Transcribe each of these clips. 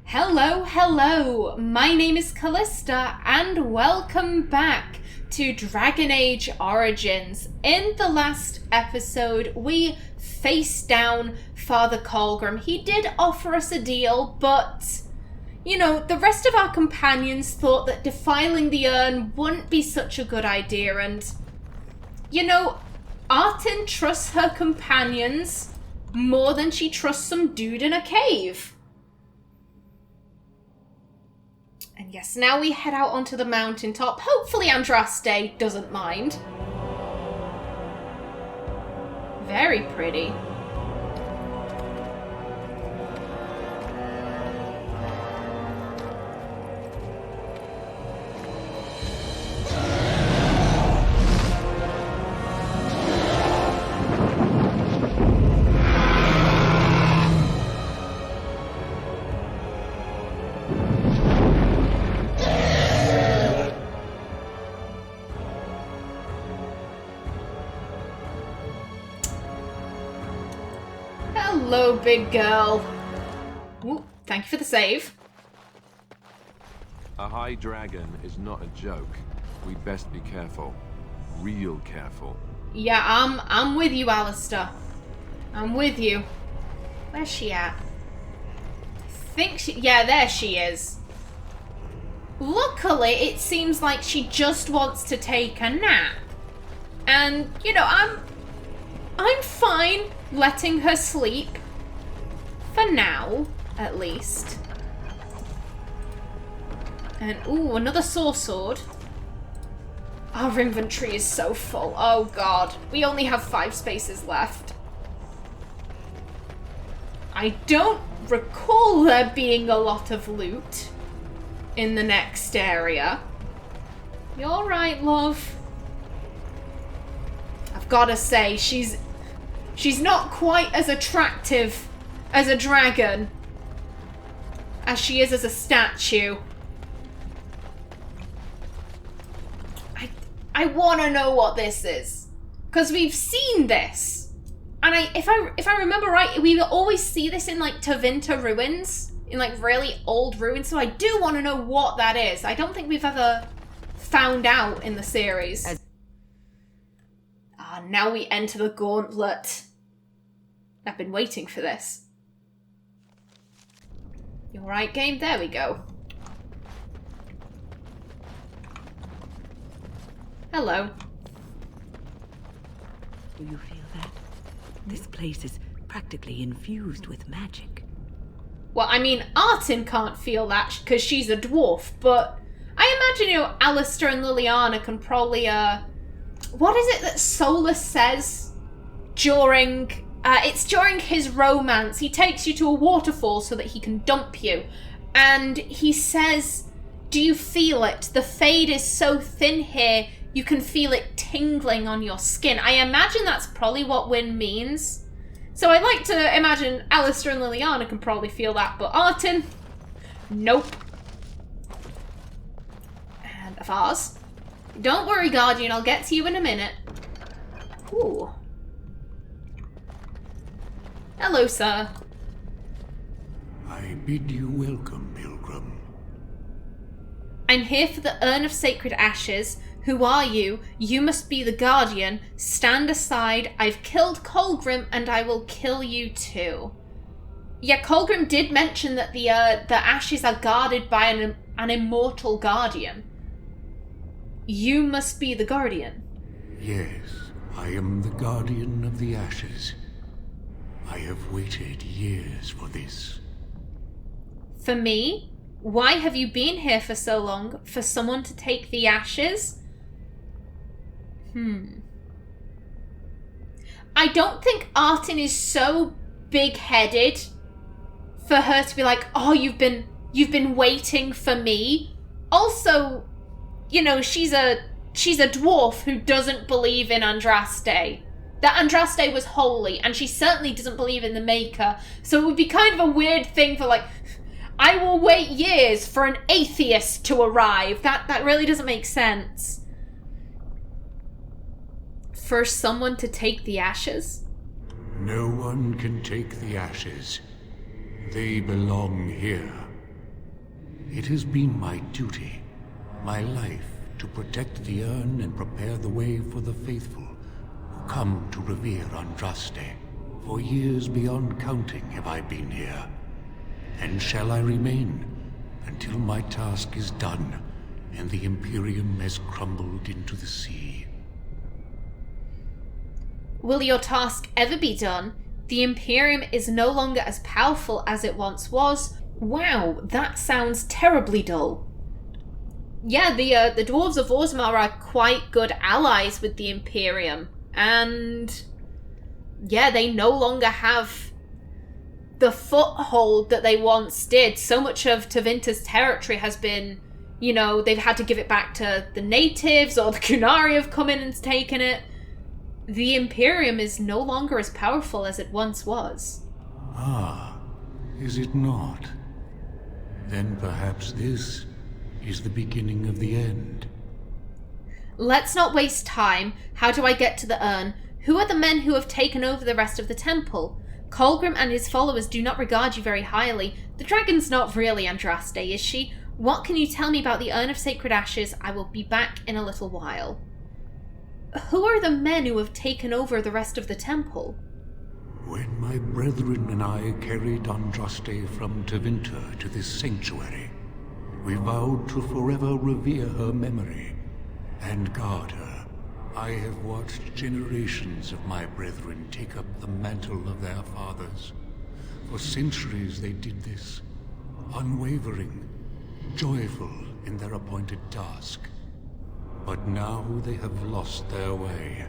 Hello, my name is Kallista and welcome back to Dragon Age Origins. In the last episode, we faced down Father Colgrim. He did offer us a deal, but, you know, the rest of our companions thought that defiling the urn wouldn't be such a good idea, and, you know, Artin trusts her companions more than she trusts some dude in a cave. And yes, now we head out onto the mountaintop. Hopefully Andraste doesn't mind. Very pretty. Hello, big girl. Ooh, thank you for the save. A high dragon is not a joke. We'd best be careful. Real careful. Yeah, I'm with you, Alistair. I'm with you. Where's she at? Yeah, there she is. Luckily, it seems like she just wants to take a nap. And, you know, I'm fine letting her sleep. For now, at least. And, ooh, another sword. Our inventory is so full. Oh, God. We only have 5 spaces left. I don't recall there being a lot of loot in the next area. You all right, love? I've got to say, she's not quite as attractive as a dragon as she is as a statue. I want to know what this is, because we've seen this, and if I remember right, we always see this in like Tevinter ruins, in like really old ruins. So I do want to know what that is. I don't think we've ever found out in the series. Now we enter the Gauntlet. I've been waiting for this. You alright, game? There we go. Hello. Do you feel that? This place is practically infused with magic. Well, I mean, Artin can't feel that because she's a dwarf, but I imagine, you know, Alistair and Liliana can probably, what is it that Solus says during... it's during his romance. He takes you to a waterfall so that he can dump you. And he says, do you feel it? The fade is so thin here, you can feel it tingling on your skin. I imagine that's probably what Qwinn means. So I'd like to imagine Alistair and Liliana can probably feel that, but Artin, nope. And Avars. Don't worry, Guardian, I'll get to you in a minute. Ooh. Hello, sir. I bid you welcome, Pilgrim. I'm here for the Urn of Sacred Ashes. Who are you? You must be the Guardian. Stand aside. I've killed Colgrim, and I will kill you too. Yeah, Colgrim did mention that the ashes are guarded by an immortal guardian. You must be the Guardian. Yes, I am the Guardian of the Ashes. I have waited years for this. For me? Why have you been here for so long? For someone to take the ashes? I don't think Artin is so big-headed for her to be like, oh, you've been waiting for me. Also, you know, she's a dwarf who doesn't believe in Andraste. That Andraste was holy, and she certainly doesn't believe in the Maker. So it would be kind of a weird thing for, like, I will wait years for an atheist to arrive. That really doesn't make sense. For someone to take the ashes? No one can take the ashes. They belong here. It has been my duty, my life, to protect the urn and prepare the way for the faithful who come to revere Andraste. For years beyond counting have I been here, and shall I remain until my task is done and the Imperium has crumbled into the sea. Will your task ever be done? The Imperium is no longer as powerful as it once was. Wow, that sounds terribly dull. Yeah, the Dwarves of Orzammar are quite good allies with the Imperium, and yeah, they no longer have the foothold that they once did. So much of Tevinter's territory has been, you know, they've had to give it back to the natives, or the Qunari have come in and taken it. The Imperium is no longer as powerful as it once was. Ah, is it not? Then perhaps this is the beginning of the end. Let's not waste time. How do I get to the urn? Who are the men who have taken over the rest of the temple? Colgrim and his followers do not regard you very highly. The dragon's not really Andraste, is she? What can you tell me about the Urn of Sacred Ashes? I will be back in a little while. Who are the men who have taken over the rest of the temple? When my brethren and I carried Andraste from Tevinter to this sanctuary, we vowed to forever revere her memory and guard her. I have watched generations of my brethren take up the mantle of their fathers. For centuries they did this, unwavering, joyful in their appointed task. But now they have lost their way.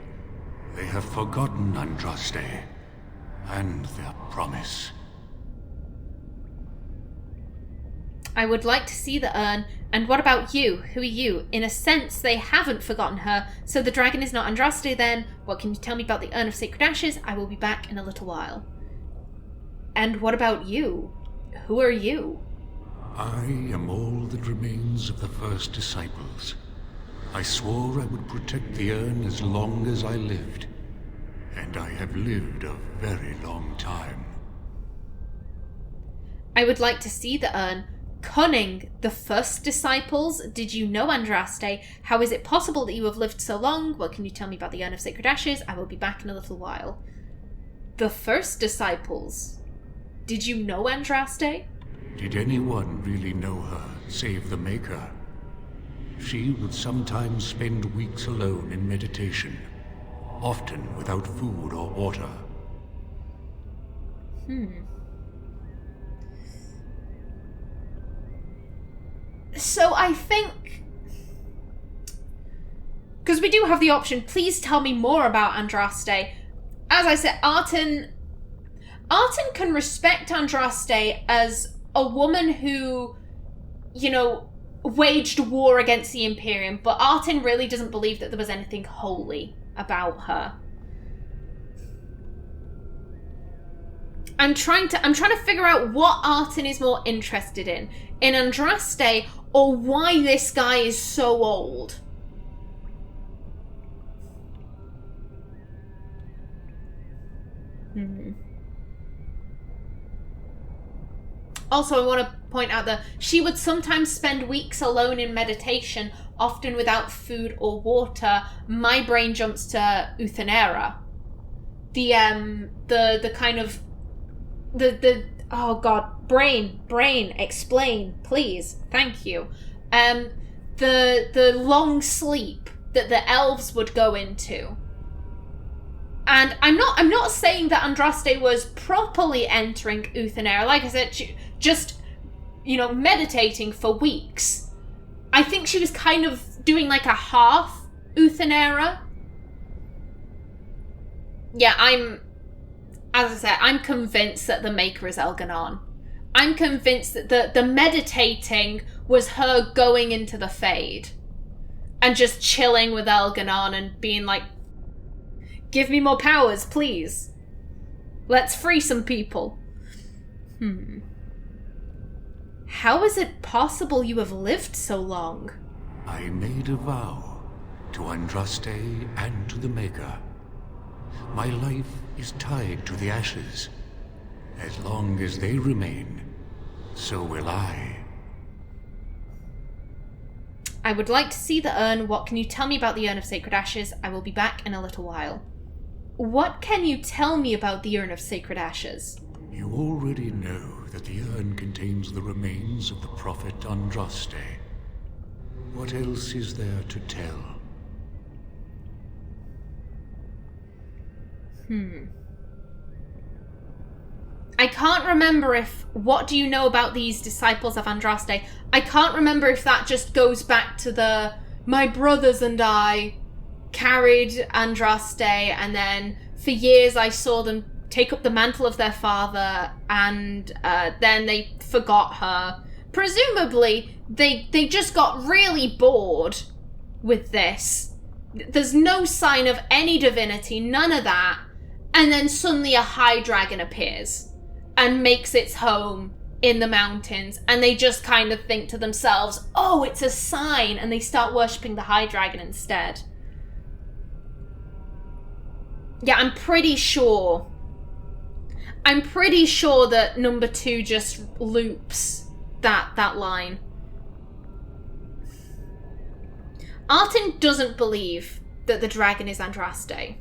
They have forgotten Andraste and their promise. I would like to see the urn. And what about you? Who are you? In a sense, they haven't forgotten her, so the dragon is not Andraste then. What can you tell me about the Urn of Sacred Ashes? I will be back in a little while. And what about you? Who are you? I am all that remains of the first disciples. I swore I would protect the urn as long as I lived. And I have lived a very long time. I would like to see the urn. Cunning, the first disciples? Did you know Andraste? How is it possible that you have lived so long? What can you tell me about the Urn of Sacred Ashes? I will be back in a little while. The first disciples? Did you know Andraste? Did anyone really know her, save the Maker? She would sometimes spend weeks alone in meditation, often without food or water. So I think, because we do have the option, please tell me more about Andraste. As I said, Artin can respect Andraste as a woman who, you know, waged war against the Imperium, but Artin really doesn't believe that there was anything holy about her. I'm trying to figure out what Artin is more interested in Andraste, or why this guy is so old. Also, I want to point out that she would sometimes spend weeks alone in meditation, often without food or water. My brain jumps to Uthenera. The kind of the oh god, brain, explain, please, thank you. The long sleep that the elves would go into. And I'm not saying that Andraste was properly entering Uthenera. Like I said, she just, you know, meditating for weeks. I think she was kind of doing like a half Uthenera. Yeah, as I said, I'm convinced that the Maker is Elganon. I'm convinced that the meditating was her going into the Fade and just chilling with Elganon and being like, give me more powers, please. Let's free some people. How is it possible you have lived so long? I made a vow to Andraste and to the Maker. My life is tied to the ashes. As long as they remain, so will I. I would like to see the urn. What can you tell me about the Urn of Sacred Ashes? I will be back in a little while. What can you tell me about the Urn of Sacred Ashes? You already know that the urn contains the remains of the prophet Andraste. What else is there to tell? I can't remember if... What do you know about these disciples of Andraste? I can't remember if that just goes back to the... My brothers and I carried Andraste, and then for years I saw them take up the mantle of their father, and then they forgot her. Presumably, they just got really bored with this. There's no sign of any divinity, none of that. And then suddenly a high dragon appears and makes its home in the mountains, and they just kind of think to themselves, oh, it's a sign, and they start worshipping the high dragon instead. Yeah, I'm pretty sure that number 2 just loops that line. Artin doesn't believe that the dragon is Andraste.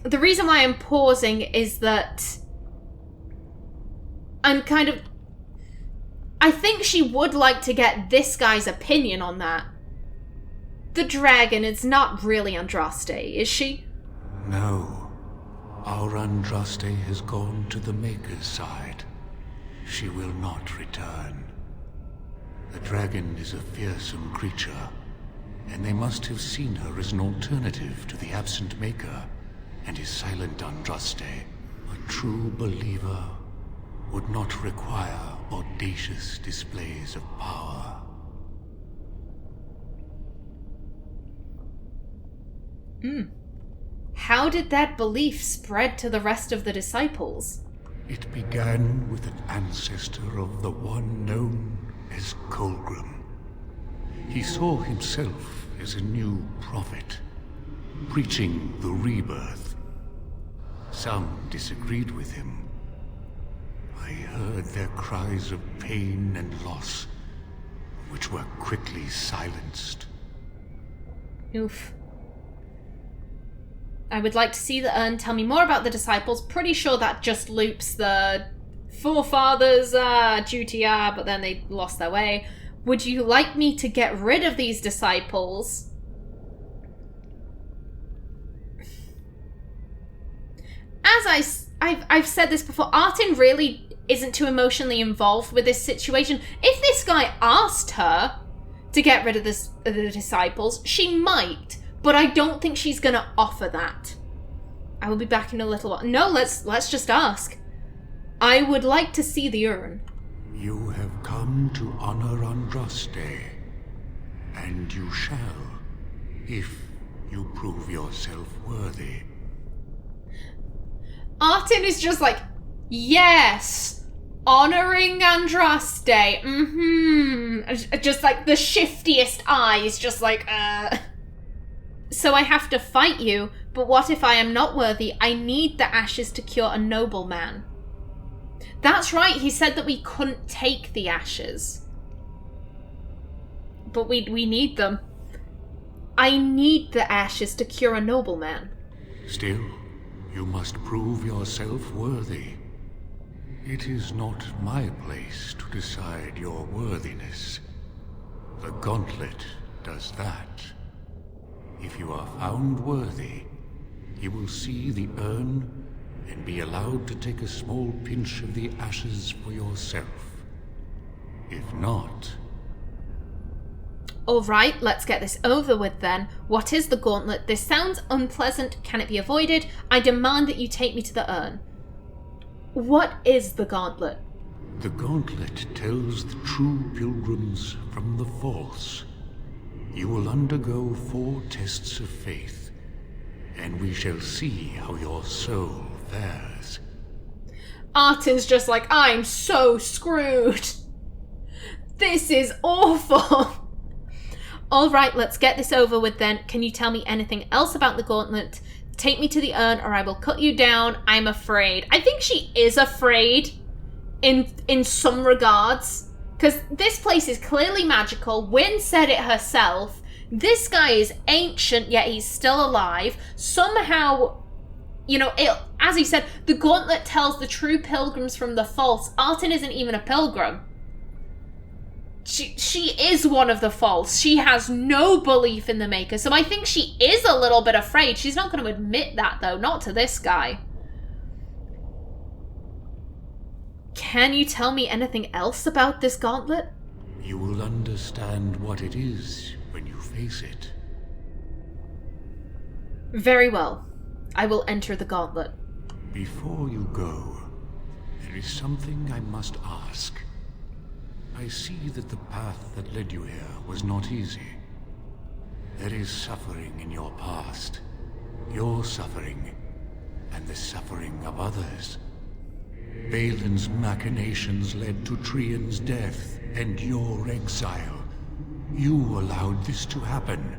The reason why I'm pausing is that I think she would like to get this guy's opinion on that. The dragon is not really Andraste, is she? No. Our Andraste has gone to the Maker's side. She will not return. The dragon is a fearsome creature, and they must have seen her as an alternative to the absent Maker and his silent Andraste. A true believer would not require audacious displays of power. How did that belief spread to the rest of the disciples? It began with an ancestor of the one known as Qwinn. He saw himself as a new prophet, preaching the rebirth. Some disagreed with him. I heard their cries of pain and loss, which were quickly silenced. Oof. I would like to see the urn. Tell me more about the disciples. Pretty sure that just loops the forefathers, duty, but then they lost their way. Would you like me to get rid of these disciples? As I've said this before, Artin really isn't too emotionally involved with this situation. If this guy asked her to get rid of the disciples, she might, but I don't think she's gonna offer that. I will be back in a little while. No, let's just ask. I would like to see the urn. You have come to honor Andraste, and you shall, if you prove yourself worthy. Artin is just like, yes, honoring Andraste, just like the shiftiest eyes, just like, So I have to fight you, but what if I am not worthy? I need the ashes to cure a noble man. That's right, he said that we couldn't take the ashes. But we need them. I need the ashes to cure a noble man. Still, you must prove yourself worthy. It is not my place to decide your worthiness. The Gauntlet does that. If you are found worthy, you will see the urn and be allowed to take a small pinch of the ashes for yourself. If not... Alright, let's get this over with then. What is the Gauntlet? This sounds unpleasant. Can it be avoided? I demand that you take me to the urn. What is the Gauntlet? The Gauntlet tells the true pilgrims from the false. You will undergo 4 tests of faith, and we shall see how your soul fares. Artin's just like, I'm so screwed. This is awful. Alright, let's get this over with then. Can you tell me anything else about the Gauntlet? Take me to the urn or I will cut you down. I'm afraid. I think she is afraid in some regards. Because this place is clearly magical. Qwinn said it herself. This guy is ancient, yet he's still alive. Somehow, you know, as he said, the Gauntlet tells the true pilgrims from the false. Artin isn't even a pilgrim. She is one of the false. She has no belief in the Maker. So I think she is a little bit afraid. She's not going to admit that, though. Not to this guy. Can you tell me anything else about this Gauntlet? You will understand what it is when you face it. Very well. I will enter the Gauntlet. Before you go, there is something I must ask. I see that the path that led you here was not easy. There is suffering in your past. Your suffering, and the suffering of others. Balin's machinations led to Trian's death and your exile. You allowed this to happen.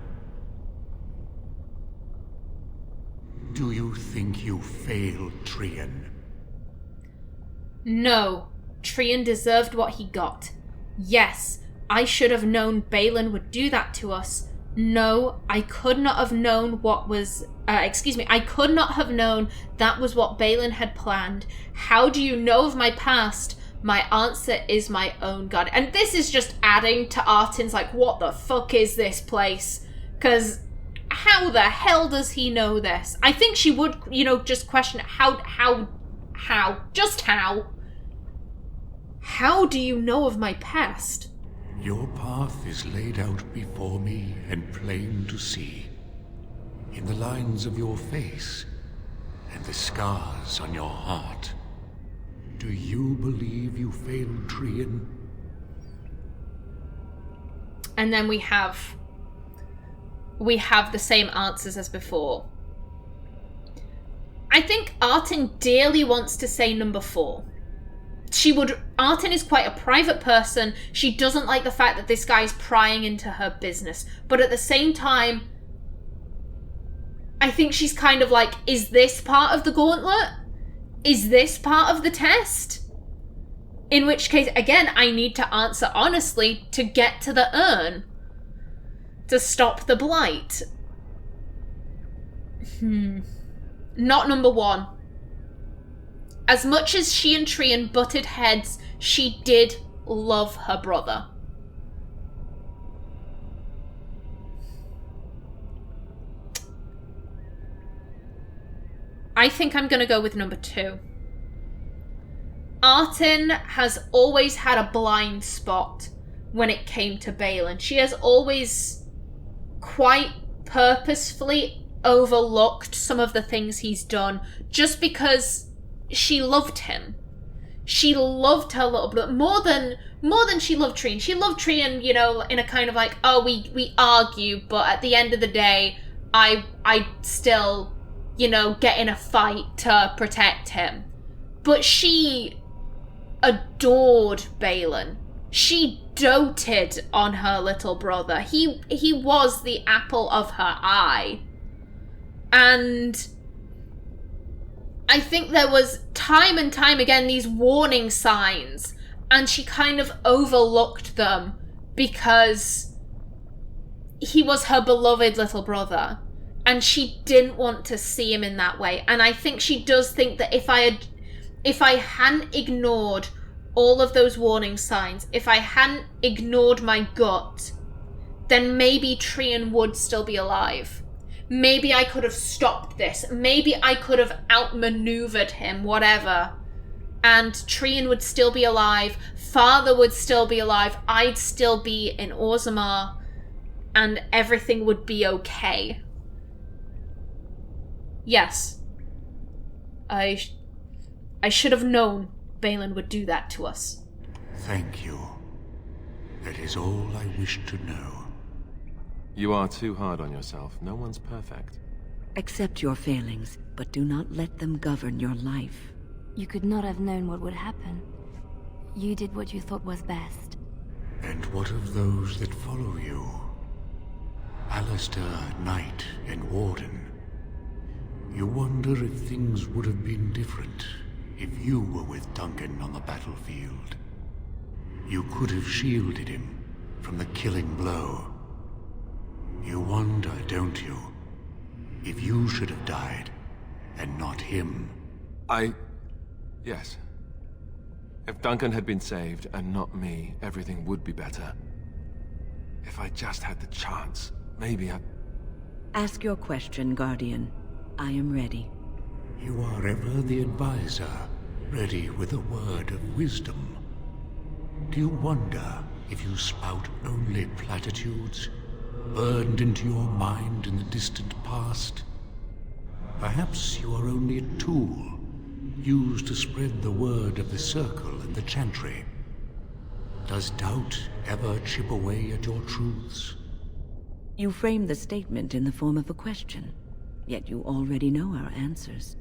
Do you think you failed Trian? No. Trian deserved what he got. Yes, I should have known Balin would do that to us. No, I could not have known what was... I could not have known that was what Balin had planned. How do you know of my past? My answer is my own god. And this is just adding to Artin's, like, what the fuck is this place? Because how the hell does he know this? I think she would, you know, just question how? How do you know of my past? Your path is laid out before me and plain to see. In the lines of your face and the scars on your heart. Do you believe you failed Trian? And then we have the same answers as before. I think Artin dearly wants to say number 4. Artin is quite a private person. She doesn't like the fact that this guy is prying into her business. But at the same time, I think she's kind of like, is this part of the Gauntlet? Is this part of the test? In which case, again, I need to answer honestly to get to the urn. To stop the blight. Not number 1. As much as she and Trian butted heads, she did love her brother. I think I'm going to go with number 2. Artin has always had a blind spot when it came to Balin. She has always quite purposefully overlooked some of the things he's done just because she loved him. She loved her little brother more than she loved Trian. She loved Trian, you know, in a kind of like, oh, we argue, but at the end of the day, I still, you know, get in a fight to protect him. But she adored Balin. She doted on her little brother. He was the apple of her eye. And I think there was time and time again these warning signs, and she kind of overlooked them because he was her beloved little brother, and she didn't want to see him in that way. And I think she does think that if I hadn't ignored all of those warning signs, if I hadn't ignored my gut, then maybe Trian would still be alive. Maybe I could have stopped this. Maybe I could have outmaneuvered him, whatever. And Trian would still be alive. Father would still be alive. I'd still be in Orzammar. And everything would be okay. Yes. I should have known Balin would do that to us. Thank you. That is all I wish to know. You are too hard on yourself. No one's perfect. Accept your failings, but do not let them govern your life. You could not have known what would happen. You did what you thought was best. And what of those that follow you? Alistair, Knight, and Warden. You wonder if things would have been different if you were with Duncan on the battlefield. You could have shielded him from the killing blow. You wonder, don't you, if you should have died and not him? Yes. If Duncan had been saved and not me, everything would be better. If I just had the chance, maybe I... Ask your question, Guardian. I am ready. You are ever the advisor, ready with a word of wisdom. Do you wonder if you spout only platitudes, burned into your mind in the distant past? Perhaps you are only a tool, used to spread the word of the Circle and the Chantry. Does doubt ever chip away at your truths? You frame the statement in the form of a question, yet you already know our answers.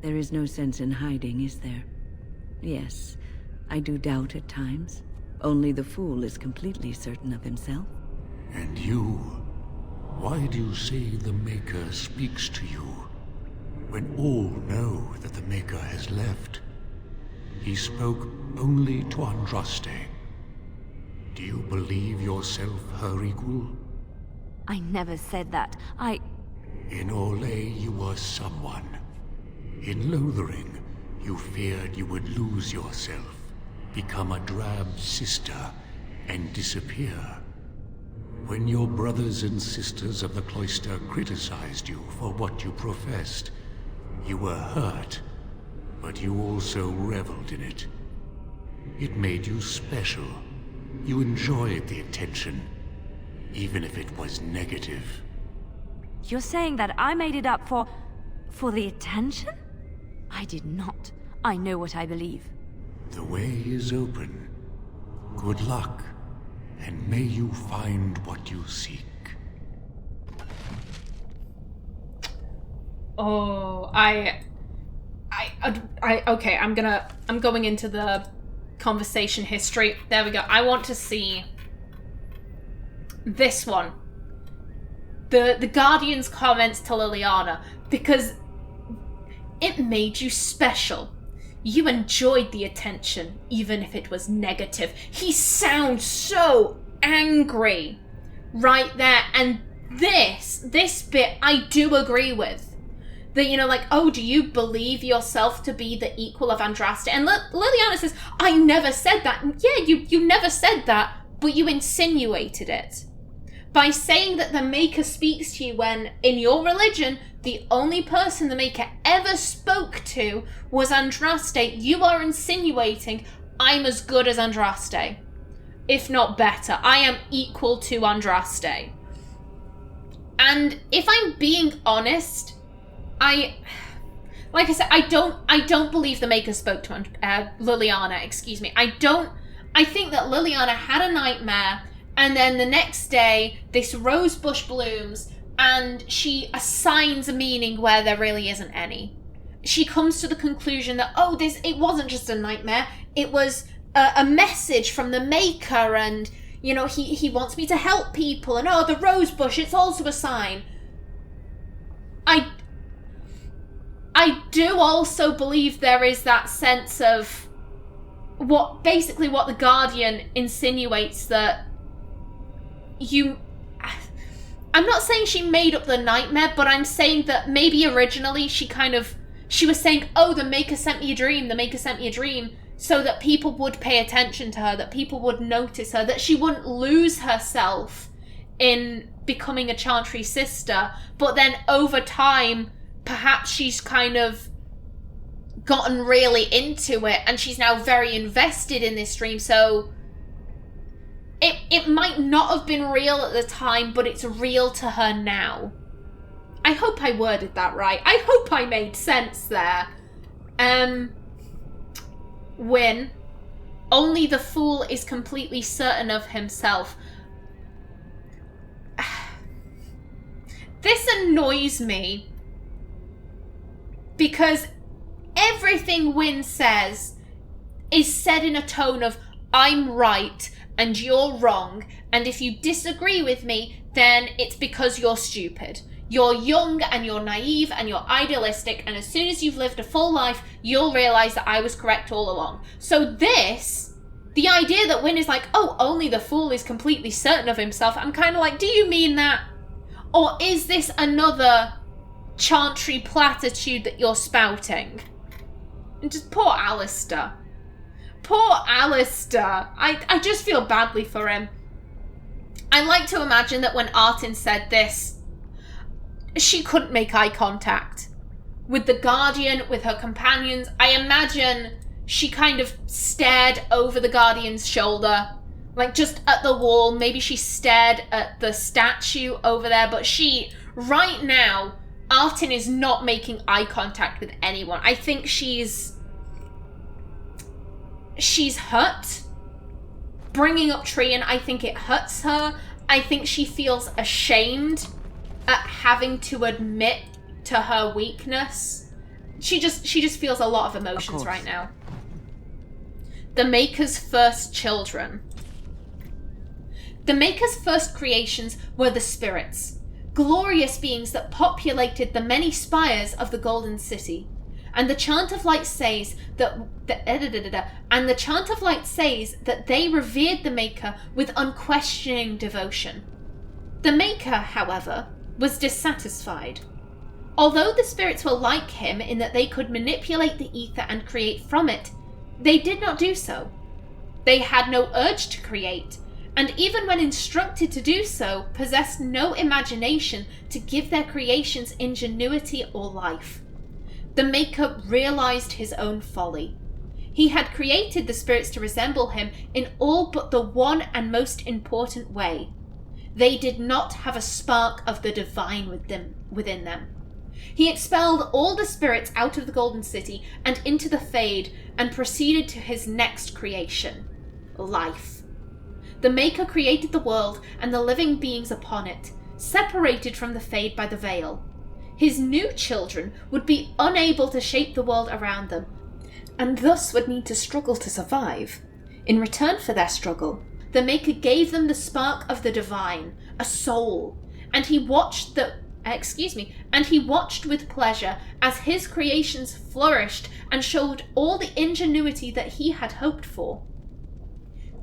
There is no sense in hiding, is there? Yes, I do doubt at times. Only the fool is completely certain of himself. And you? Why do you say the Maker speaks to you, when all know that the Maker has left? He spoke only to Andraste. Do you believe yourself her equal? I never said that. In Orlais you were someone. In Lothering, you feared you would lose yourself, become a drab sister, and disappear. When your brothers and sisters of the cloister criticized you for what you professed, you were hurt, but you also reveled in it. It made you special. You enjoyed the attention, even if it was negative. You're saying that I made it up for the attention? I did not. I know what I believe. The way is open. Good luck, and may you find what you seek. Oh, okay, I'm going into the conversation history. There we go. I want to see this one. The Guardian's comments to Liliana, because it made you special. You enjoyed the attention, even if it was negative. He sounds so angry right there, and this bit I do agree with. That, you know, like, oh, do you believe yourself to be the equal of Andraste? And Liliana says, I never said that. Yeah, you never said that, but you insinuated it. By saying that the Maker speaks to you when, in your religion, the only person the Maker ever spoke to was Andraste, you are insinuating I'm as good as Andraste. If not better. I am equal to Andraste. And if I'm being honest, like I said, I don't believe the Maker spoke to Liliana, excuse me. I think that Liliana had a nightmare, and then the next day, this rose bush blooms, and she assigns a meaning where there really isn't any. She comes to the conclusion that, oh, it wasn't just a nightmare, it was a message from the Maker, and, you know, he wants me to help people, and oh, the rose bush, it's also a sign. I do also believe there is that sense of what the Guardian insinuates that I'm not saying she made up the nightmare, but I'm saying that maybe originally she was saying, oh, the Maker sent me a dream, so that people would pay attention to her, that people would notice her, that she wouldn't lose herself in becoming a Chantry sister, but then over time, perhaps she's kind of gotten really into it, and she's now very invested in this dream, so it might not have been real at the time, but it's real to her now. I hope I worded that right. I hope I made sense there. Qwinn, only the fool is completely certain of himself. This annoys me, because everything Qwinn says is said in a tone of, I'm right and you're wrong, and if you disagree with me, then it's because you're stupid. You're young and you're naive and you're idealistic, and as soon as you've lived a full life, you'll realise that I was correct all along. So this, the idea that Qwinn is like, oh, only the fool is completely certain of himself, I'm kind of like, do you mean that? Or is this another chantry platitude that you're spouting? And just poor Alistair. Poor Alistair. I just feel badly for him. I like to imagine that when Artin said this, she couldn't make eye contact with the Guardian, with her companions. I imagine she kind of stared over the Guardian's shoulder, like just at the wall. Maybe she stared at the statue over there, but right now, Artin is not making eye contact with anyone. I think she's hurt. Bringing up Trian, I think it hurts her. I think she feels ashamed at having to admit to her weakness. She just feels a lot of emotions right now. The Maker's first children. The Maker's first creations were the spirits, glorious beings that populated the many spires of the Golden City. And the Chant of Light says that they revered the Maker with unquestioning devotion. The Maker, however, was dissatisfied. Although the spirits were like him in that they could manipulate the ether and create from it, they did not do so. They had no urge to create, and even when instructed to do so, possessed no imagination to give their creations ingenuity or life. The Maker realized his own folly. He had created the spirits to resemble him in all but the one and most important way. They did not have a spark of the divine within them. He expelled all the spirits out of the Golden City and into the Fade and proceeded to his next creation, life. The Maker created the world and the living beings upon it, separated from the Fade by the veil. His new children would be unable to shape the world around them, and thus would need to struggle to survive. In return for their struggle, the Maker gave them the spark of the divine, a soul, and he watched with pleasure as his creations flourished and showed all the ingenuity that he had hoped for.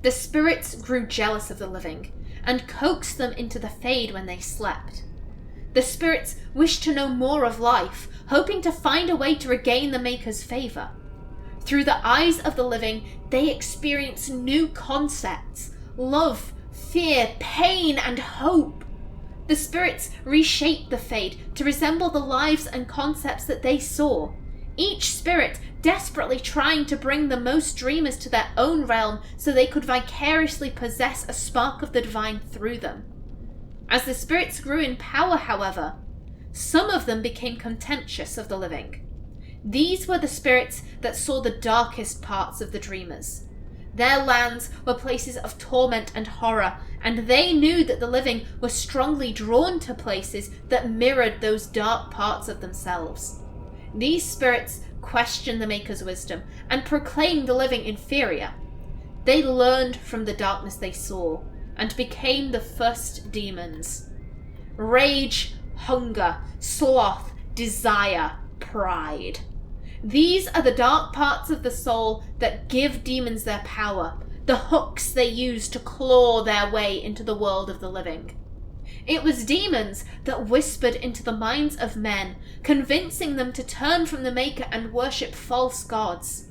The spirits grew jealous of the living and coaxed them into the Fade when they slept. The spirits wished to know more of life, hoping to find a way to regain the Maker's favor. Through the eyes of the living, they experienced new concepts: love, fear, pain, and hope. The spirits reshaped the Fade to resemble the lives and concepts that they saw, each spirit desperately trying to bring the most dreamers to their own realm so they could vicariously possess a spark of the divine through them. As the spirits grew in power, however, some of them became contemptuous of the living. These were the spirits that saw the darkest parts of the dreamers. Their lands were places of torment and horror, and they knew that the living were strongly drawn to places that mirrored those dark parts of themselves. These spirits questioned the Maker's wisdom and proclaimed the living inferior. They learned from the darkness they saw and became the first demons. Rage, hunger, sloth, desire, pride. These are the dark parts of the soul that give demons their power, the hooks they use to claw their way into the world of the living. It was demons that whispered into the minds of men, convincing them to turn from the Maker and worship false gods.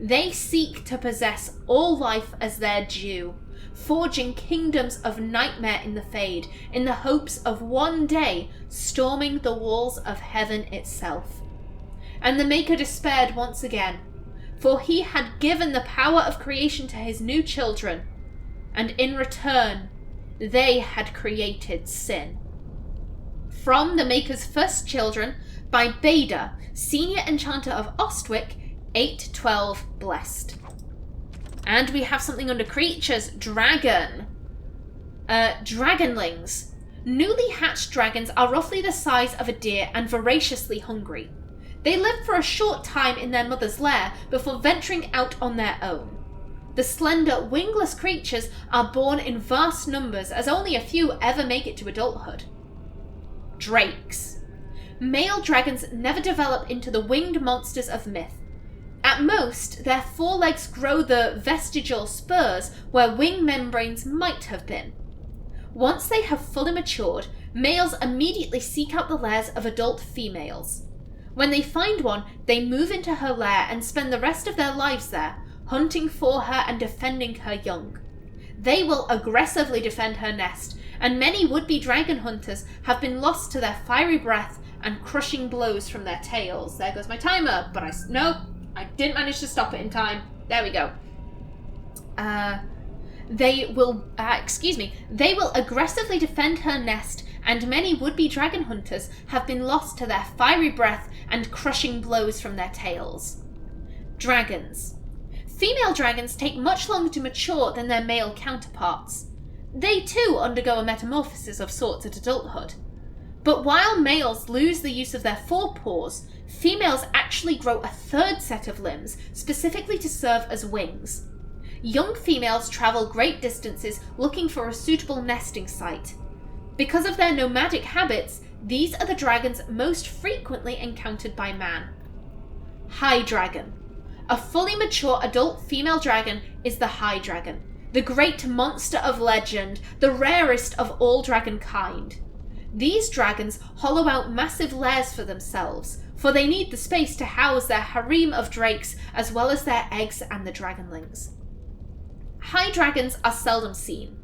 They seek to possess all life as their due, forging kingdoms of nightmare in the Fade, in the hopes of one day storming the walls of heaven itself. And the Maker despaired once again, for he had given the power of creation to his new children, and in return, they had created sin. From the Maker's First Children, by Beda, Senior Enchanter of Ostwick, 812 Blessed. And we have something under creatures. Dragon. Dragonlings. Newly hatched dragons are roughly the size of a deer and voraciously hungry. They live for a short time in their mother's lair before venturing out on their own. The slender, wingless creatures are born in vast numbers, as only a few ever make it to adulthood. drakes. Male dragons never develop into the winged monsters of myth. At most, their forelegs grow the vestigial spurs where wing membranes might have been. Once they have fully matured, males immediately seek out the lairs of adult females. When they find one, they move into her lair and spend the rest of their lives there, hunting for her and defending her young. They will aggressively defend her nest, and many would-be dragon hunters have been lost to their fiery breath and crushing blows from their tails. There goes my timer, but I didn't manage to stop it in time. There we go. They will aggressively defend her nest, and many would-be dragon hunters have been lost to their fiery breath and crushing blows from their tails. Dragons. Female dragons take much longer to mature than their male counterparts. They too undergo a metamorphosis of sorts at adulthood. But while males lose the use of their forepaws, females actually grow a third set of limbs, specifically to serve as wings. Young females travel great distances looking for a suitable nesting site. Because of their nomadic habits, these are the dragons most frequently encountered by man. High Dragon. A fully mature adult female dragon is the High Dragon, the great monster of legend, the rarest of all dragonkind. These dragons hollow out massive lairs for themselves, for they need the space to house their harem of drakes as well as their eggs and the dragonlings. High dragons are seldom seen.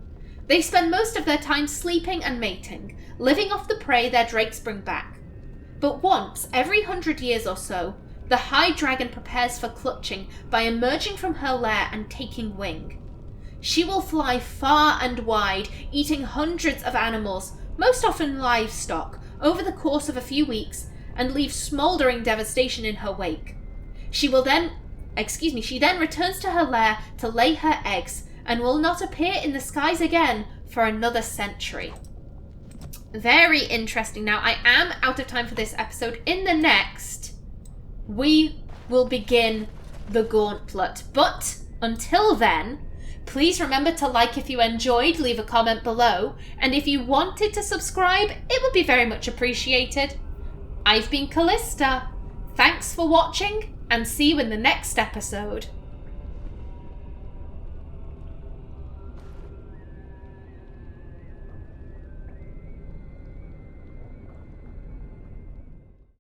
They spend most of their time sleeping and mating, living off the prey their drakes bring back. But once every 100 years or so, the High Dragon prepares for clutching by emerging from her lair and taking wing. She will fly far and wide, eating hundreds of animals, most often livestock, over the course of a few weeks, and leave smouldering devastation in her wake. She then returns to her lair to lay her eggs, and will not appear in the skies again for another century. Very interesting. Now, I am out of time for this episode. In the next, we will begin the Gauntlet. But until then, please remember to like if you enjoyed, leave a comment below, and if you wanted to subscribe, it would be very much appreciated. I've been Callista. Thanks for watching, and see you in the next episode.